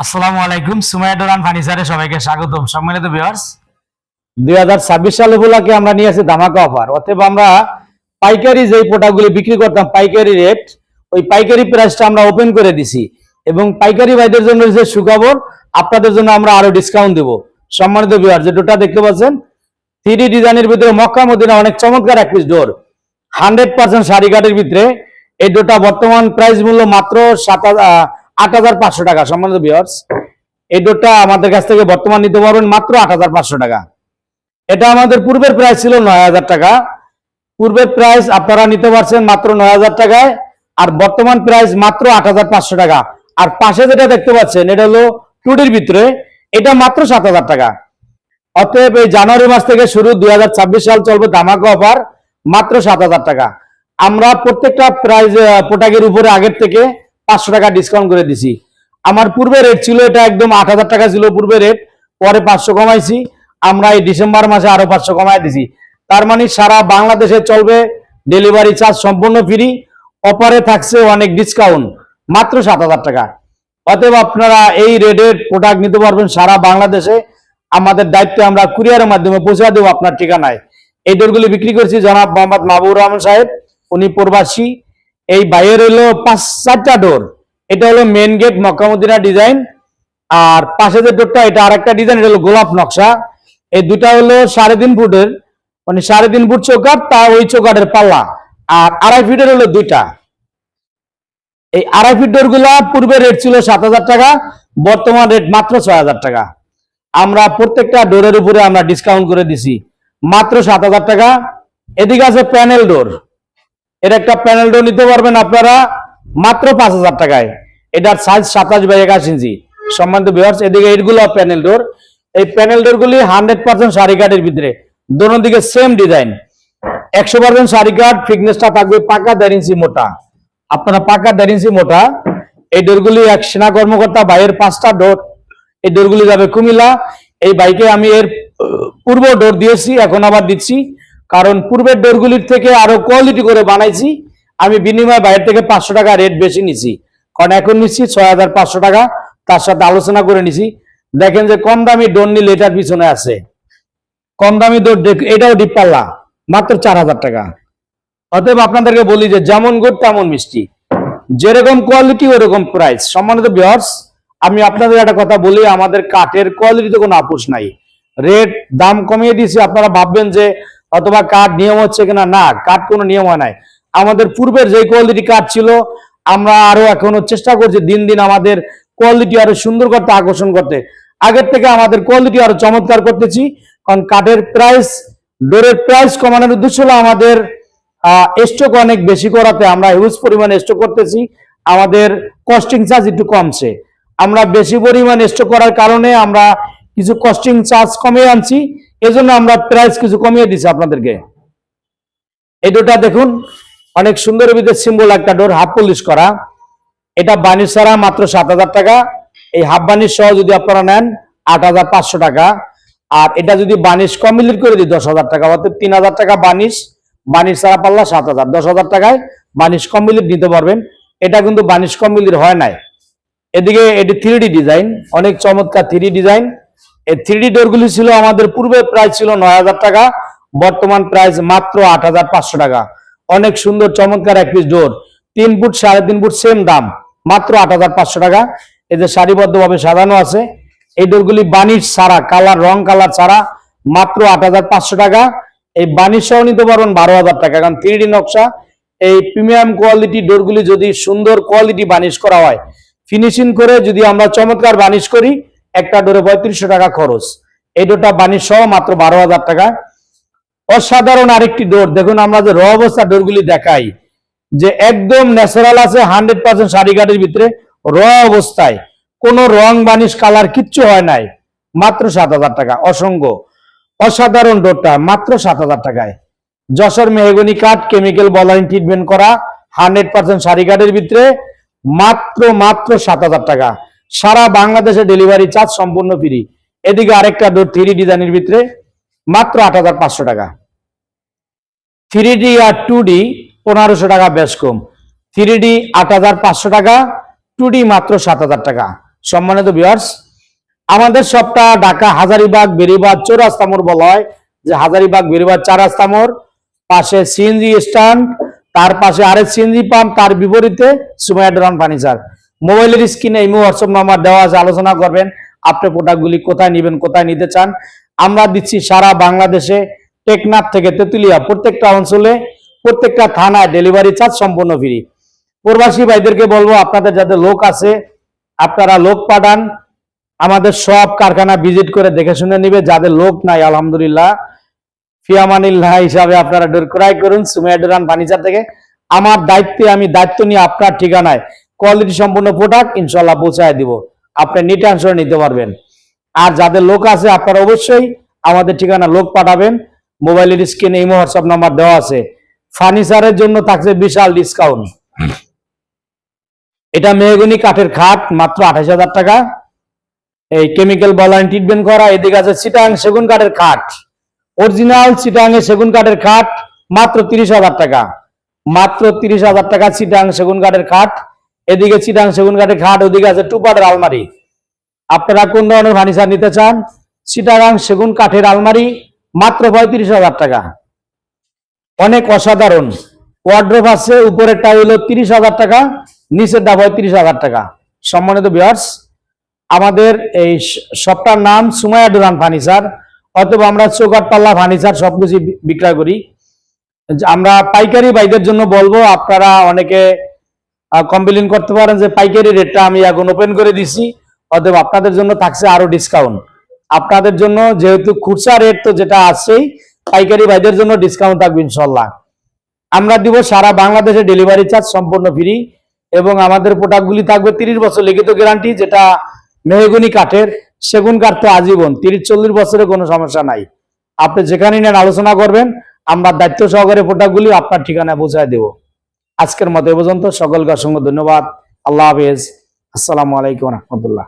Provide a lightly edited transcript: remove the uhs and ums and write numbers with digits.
আসসালামু আলাইকুম, সুমাইয়া ডোরান ফার্নিচারে সবাইকে স্বাগতম। সম্মানিত ভিউয়ার্স, 2026 সাল উপলক্ষে আমরা নিয়ে আসি ধামাকা অফার। অতএব আমরা পাইকারি যেই প্রোডাক্টগুলি বিক্রি করতাম পাইকারি রেট, ওই পাইকারি প্রাইসটা আমরা ওপেন করে দিছি এবং পাইকারি ভাইদের জন্য যে সুখবর, আপনাদের জন্য আমরা আরো ডিসকাউন্ট দেব। সম্মানিত ভিউয়ার, যে ডোরটা দেখতে পাচ্ছেন 3D ডিজাইনের ভিতরে মক্কা মদিনা অনেক চমৎকার এক পিস ডোর, 100% শাড়ি কাঠের ভিতরে। এই ডোরটা বর্তমান প্রাইস মূল্য মাত্র 8,500 টাকা। সম্মানিত ভিউয়ার্স, এই ডোরটা আমাদের কাছ থেকে বর্তমান নিতে পারবেন মাত্র 8,500 টাকা। এটা আমাদের পূর্বের প্রাইস ছিল 9,000 টাকা। পূর্বের প্রাইস আপনারা নিতে পারছেন মাত্র 9,000 টাকায়, আর বর্তমান প্রাইস মাত্র 8,500 টাকা। আর পাশে যেটা দেখতে পাচ্ছেন এটা হলো টুডির ভিতরে, এটা মাত্র 7,000 টাকা। অতএব এই জানুয়ারি মাস থেকে শুরু 2026 সাল চলবে ধামাকা অফার, মাত্র 7,000 টাকা। আমরা প্রত্যেকটা প্রাইস প্রোডাক্টের উপরে আগের থেকে 500 টাকা ডিসকাউন্ট করে দিছি। আমার পূর্বে রেট ছিল এটা একদম 8,000 টাকা ছিল পূর্বে রেট, পরে 500 কমাইছি। আমরা এই ডিসেম্বর মাসে আরো 500 কমাই দিছি। তার মানে সারা বাংলাদেশে চলবে ডেলিভারি চার্জ সম্পূর্ণ ফ্রি, অফারে থাকছে অনেক ডিসকাউন্ট, মাত্র 7,000 টাকা। অতএব আপনারা এই রেটের প্রোডাক্ট নিতে পারবেন সারা বাংলাদেশে। আমাদের দায়িত্বে আমরা কুরিয়ারের মাধ্যমে পৌঁছে দেবো আপনার ঠিকানায়। এই ডোরগুলি বিক্রি করছি জনাব মোহাম্মদ মাহবুবুর রহমান সাহেব, উনি প্রবাসী। এই বাইরের হলো 5-4টা ডোর। এটা হলো main gate Mecca Medina design, আর পাশে যে ডোরটা এটা আরেকটা ডিজাইন, এটা হলো গোলাপ নকশা। এই দুটা হলো 3.5 ফুটের, মানে 3.5 ফুট চৌকাঠ, তা ওই চৌকাঠের পাল্লা, আর 2.5 ফিটের হলো দুইটা। এই 2.5 ফিট ডোর গুলা পূর্বে রেট ছিল 7,000 টাকা, বর্তমান রেট মাত্র 6,000 টাকা। আমরা প্রত্যেকটা ডোরের উপরে আমরা ডিসকাউন্ট করে দিছি মাত্র 7,000 টাকা। এদিকে আছে প্যানেল ডোর, এর একটা প্যানেল ডোর নিতে পারবেন আপনারা মাত্র 5,000 টাকায়। এটার সাইজ 27x21 ইঞ্চি। সম্মানিত ভিউয়ার্স, এদিকে এইগুলো প্যানেল ডোর। এই প্যানেল ডোর গুলি 100% শাড়ি কাঠের ভিতরে, দোনো দিকে সেম ডিজাইন, 100% শাড়ি কাঠ। ফিটনেসটা থাকবে পাকা 1.5 ইঞ্চি মোটা, আপনারা পাকা 1.5 ইঞ্চি মোটা। এই ডোরগুলি এক সেনা কর্মকর্তা ভাইয়ের 5টা ডোর, এই ডোরগুলি যাবে কুমিল্লা। এই বাইকে আমি এর পূর্ব ডোর দিয়েছি, এখন আবার দিচ্ছি, কারণ পূর্বের ডোরগুলির থেকে আরো কোয়ালিটি করে বানাইছি। আমি বিনিময়ে বাইরের থেকে 500 টাকা রেট বেশি নিছি, কারণ এখন নিচ্ছি 6,500 টাকা। তার সাথে আলোচনা করে নিছি। দেখেন যে কম দামি ডোর নিলে এটার পিছনে আছে কম দামি ডোর, এটাও ডিপ পাল্লা, মাত্র 4,000 টাকা। অতএব আপনাদেরকে বলি যে যেমন গুড় তেমন মিষ্টি, যেরকম কোয়ালিটি ওরকম প্রাইস। সম্মানিত ভিউয়ার্স, আমি আপনাদের একটা কথা বলি, আমাদের কাঠের কোয়ালিটিতে কোনো আপোষ নাই। রেট দাম কমিয়ে দিয়েছি, আপনারা ভাববেন যে অথবা কাঠ নিয়ম হচ্ছে কিনা, না, কাঠ কোনো নিয়ম হয় নাই। আমাদের পূর্বের যে কোয়ালিটি কাঠ ছিল, আমরা আরো এখনো চেষ্টা করছি দিন দিন আমাদের কোয়ালিটি আরো সুন্দর করতে, আকর্ষণ করতে। আগের থেকে আমাদের কোয়ালিটি আরো চমৎকার করতেছি, কারণ কাঠের প্রাইস, ডোরের প্রাইস কমানোর উদ্দেশ্য হলো আমাদের স্টক অনেক বেশি করাতে। আমরা হিউজ পরিমাণে স্টক করতেছি, আমাদের কস্টিং চার্জ একটু কমছে। আমরা বেশি পরিমাণ স্টক করার কারণে আমরা কিছু কস্টিং চার্জ কমিয়ে আনছি, এজন্য আমরা প্রাইস কিছু কমিয়ে দিচ্ছি আপনাদেরকে। এই ডোরটা দেখুন, অনেক সুন্দর ভিতরে সিম্বল একটা ডোর, হাফ পলিশ করা। এটা বানিশ ছাড়া মাত্র 7,000 টাকা। এই হাফ বানিশ সহ যদি আপনারা নেন 8,500 টাকা। আর এটা যদি বানিশ কমপ্লিট করে দিই 10,000 টাকা, অর্থাৎ 3,000 টাকা বানিশ, বানিশ ছাড়া পাল্লা 7,000, 10,000 টাকায় বানিশ কমপ্লিট নিতে পারবেন। এটা কিন্তু বানিশ কমপ্লিট হয় নাই। এদিকে এটি 3D ডিজাইন, অনেক চমৎকার 3D ডিজাইন। এই 3D ডোরগুলি ছিল আমাদের পূর্বে প্রাইস ছিল 9,000 টাকা, বর্তমান প্রাইস মাত্র 8,500 টাকা। অনেক সুন্দর চমৎকার এক পিস ডোর, 3 ফুট 3.5 ফুট সেম দাম, মাত্র 8,500 টাকা। এদের সারিবদ্ধভাবে সাজানো আছে। এই ডোরগুলি বানিশ ছাড়া, কালার রং কালার ছাড়া, মাত্র 8,500 টাকা। এই বানিশ সহ নিতে পারবেন 12,000 টাকা, কারণ 3D নকশা। এই প্রিমিয়াম কোয়ালিটি ডোরগুলি যদি সুন্দর কোয়ালিটি বানিশ করা হয়, ফিনিশিং করে যদি আমরা চমৎকার বানিশ করি, একটা ডোরে 3500 টাকা খরচ। এই ডোরটা বানিশ সহ মাত্র 12,000 টাকা। অসাধারণ আরেকটি ডোর দেখুন, আমরা যে র অবস্থা ডোরগুলি দেখাই, যে একদম ন্যাচারাল আছে, 100% শাড়ি কাঠের ভিতরে র অবস্থায়, কোনো রং বানিশ কালার কিচ্ছু হয় নাই, মাত্র 7,000 টাকা। অসংখ্য অসাধারণ ডোরটা মাত্র 7,000 টাকায়। যশোর মেহগনি কাঠ, কেমিক্যাল বলাইন ট্রিটমেন্ট করা, 100% শাড়ি কাঠের ভিতরে, মাত্র 7,000 টাকা। সারা বাংলাদেশে ডেলিভারি চার্জ সম্পূর্ণ ফ্রি। এদিকে আরেকটা ডোর 3D ডিজাইনের ভিতরে, মাত্র 8,500 টাকা। 3D আর 2D 1,500 টাকা বেশ কম। 3D 8,500 টাকা, টুডি মাত্র 7,000 টাকা। সম্মানিত ভিউয়ার্স, আমাদের শপটা ঢাকা হাজারীবাগ বেরিবাদ চৌরাস্তা মোড় বলা হয়, যে হাজারীবাগ বেরিবাদ 4 রাস্তা মোড়, পাশে সিএনজি স্ট্যান্ড, তার পাশে আরেক সিএনজি পাম্প, তার বিপরীতে সুমাইয়া ডোরান ফার্নিচার। মোবাইলের স্ক্রিনে ইমো হোয়াটসঅ্যাপ নাম্বার দেওয়া আছে, আলোচনা করবেন আপনি প্রোডাক্টগুলি কোথায় নেবেন, কোথায় নিতে চান। আমরা দিচ্ছি সারা বাংলাদেশে, টেকনাফ থেকে তেতুলিয়া প্রত্যেকটা অঞ্চলে, প্রত্যেকটা থানায় ডেলিভারি চার্জ সম্পূর্ণ ফ্রি। প্রবাসী ভাইদেরকে বলবো, আপনাদের যাদের লোক আছে আপনারা লোক পাঠান, আমাদের সব কারখানা ভিজিট করে দেখে শুনে নিবে। যাদের লোক নাই আলহামদুলিল্লাহ ফিয়ামানিল্লাহ হিসাবে আপনারা ডোর ক্রয় করুন সুমাইয়া ডোরান ফার্নিচার থেকে। আমার দায়িত্বে আমি দায়িত্ব নিয়ে আপনার ঠিকানায় কোয়ালিটি সম্পূর্ণ প্রোডাক্ট ইনশাল্লাহ পৌঁছায় দিব, আপনি নিটাংশে নিতে পারবেন। আর যাদের লোক আছে আপনারা অবশ্যই আমাদের ঠিকানা লোক পাঠাবেন। মোবাইলের স্ক্রিনে ইমো হোয়াটসঅ্যাপ নাম্বার দেওয়া আছে। ফার্নিচারের জন্য থাকছে বিশাল ডিসকাউন্ট। এটা মেহগনি কাঠের খাট মাত্র 28,000 টাকা, এই কেমিক্যাল বলাইন ট্রিটমেন্ট করা। এদিকে আছে চিটাং সেগুন কাঠের খাট, অরিজিনাল চিটাং এর সেগুন কাঠের খাট মাত্র 30,000 টাকা, মাত্র 30,000 টাকা চিটাং সেগুন কাঠের খাট। এদিকে চিটাং সেগুন কাঠের খাট, ওদিকে আছে টুপাটের আলমারি। আপনারা কোন ধরনের ফার্নিচার নিতে চান? চিটাগাং সেগুন কাঠের আলমারি মাত্র 35,000 টাকা, অনেক অসাধারণ। ওয়ার্ড্রোব আছে, উপরেরটা হলো 30,000 টাকা, নিচেরটা 35,000 টাকা। সম্মানিত ভিউয়ার্স, আমাদের এই শপটার নাম সুমাইয়া ডোরান ফার্নিচার, অথবা আমরা চৌকাঠ পাল্লা ফার্নিচার সবকিছু বিক্রয় করি। আমরা পাইকারি ভাইদের জন্য বলবো, আপনারা অনেকে কমপ্লেইন করতে পারেন যে পাইকারি রেটটা আমি এখন ওপেন করে দিছি, অথবা আপনাদের জন্য থাকছে আরো ডিসকাউন্ট। আপনাদের জন্য যেহেতু খুচরা রেট তো যেটা আছেই, পাইকারি ভাইদের জন্য ডিসকাউন্ট থাকবে ইনশাল্লাহ। আমরা দিব সারা বাংলাদেশে ডেলিভারি চার্জ সম্পূর্ণ ফ্রি, এবং আমাদের প্রোডাক্টগুলি থাকবে 30 বছর লিখিত গ্যারান্টি। যেটা মেহগনি কাঠের, সেগুন কাঠ তো আজীবন 30-40 বছরের কোনো সমস্যা নাই। আপনি যেখানে নেন আলোচনা করবেন, আমরা দায়িত্ব সহকারে প্রোডাক্টগুলি আপনার ঠিকানায় পৌঁছায় দেব। আজকের মতো এ পর্যন্ত, সকলকে অসংখ্য ধন্যবাদ। আল্লাহ হাফেজ, আসসালামু আলাইকুম রহমতুল্লাহ।